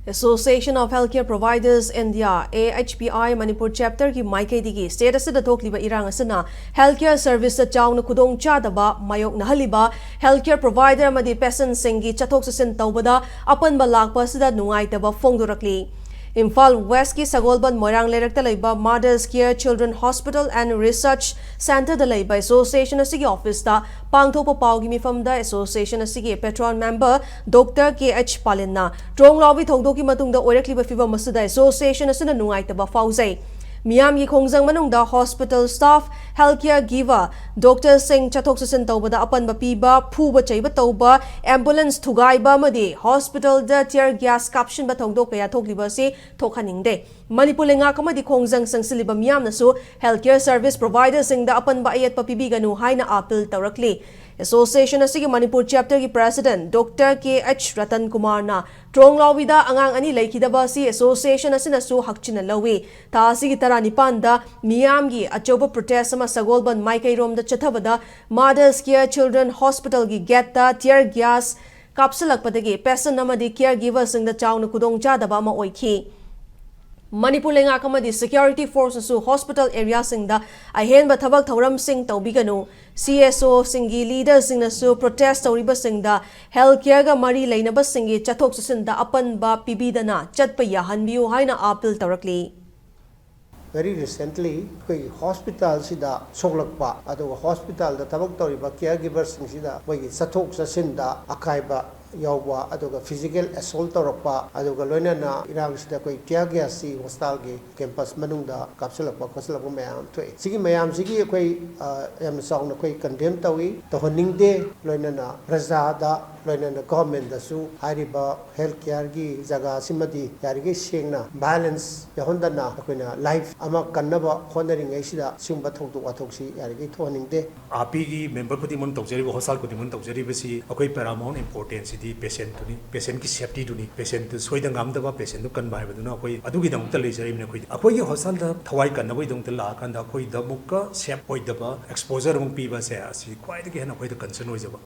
Association of Healthcare Providers India (AHPI) Manipur chapter ki Maikai digi state asida thokliba irang asana healthcare service ta chawna khudong chadaba mayok nahaliba healthcare provider amadi patient singi chathok sasin tawbada apanba lakpa asida nungaitaba phongdorakli. Imphal West ki Sagolban Moirang Lerakta Laiba Mothers Care Children Hospital and Research Center da Laiba Association asigi office da pangthopa pawgi mifam da Association asigi patron member Dr. KH Palinna Trong Lawi Thongdoki matungda oirakliba fiba masuda Association asina nungaitaba fauzai. Miyam ki khongjang manungda hospital staff, healthcare giver, Dr. Singh chathok sasin tawbada apan bapiba, phuba chaiba tawba, ambulance thugaiba madi, hospital da tear gas caption ba thongdo kaya thokliba si thokhaningde. Manipur lenga kamadi khongjang sangsiliba miyam nasu healthcare service providers sing da apan ba ayat papibi ganu haina appeal tawrakli. Association asigi Manipur chapter ki president Dr. KH Ratan Kumar na Trong Lawida angang ani laikidaba si association asina su hakchina lawi ta asigi taranipan miyam gi achoba protest sama Sagolban Maikai rom da chathabada Mothers Care Children Hospital gi gate da tear gas kapsalakpadagi patient amadi caregiver sing da chawna kudong chadaba ma oikhi. Manipur lenga kamadi security forces su hospital area singda ahen ba thabak thoram sing tawbiganu CSO singi leaders sing na su protest tawriba singda healthcare ga mari leinaba singi chathok susinda apan ba pibidana chatpa yahanbiu haina appeal tawrakli. Very recently, koi hospital sida soglakpa ado hospital da thabak tawriba caregivers sing sida koi chathok susinda akaiba yawwa aduga physical assault tawrakpa aduga loinana irang sida koi tear gas si hostel gi campus manungda kapsulakpa khoslakpa mayam thoi sigi mayam sigi koi yam sawna koi condemn tawi tohningde loinana praja da loinana government da su hariba healthcare gi jaga simadi yarigi sengna balance yahondana koina life ama kannaba honoring sida singba thokdu wathoksi yarigi tohningde Ahpi gi member kudi mun tawjari hostel kudi mun tawjari besi akoi paramount importance patient ki safety duni patient to soida ngamdaba patient to kan bai baduna koi adugi dam ta leisari mena koi akoi hosal da thawai kan boi dong ta la kan da koi da mukka safe oi da ba exposure mung pi ba se asi kwai da ke na koi da concern oi jaba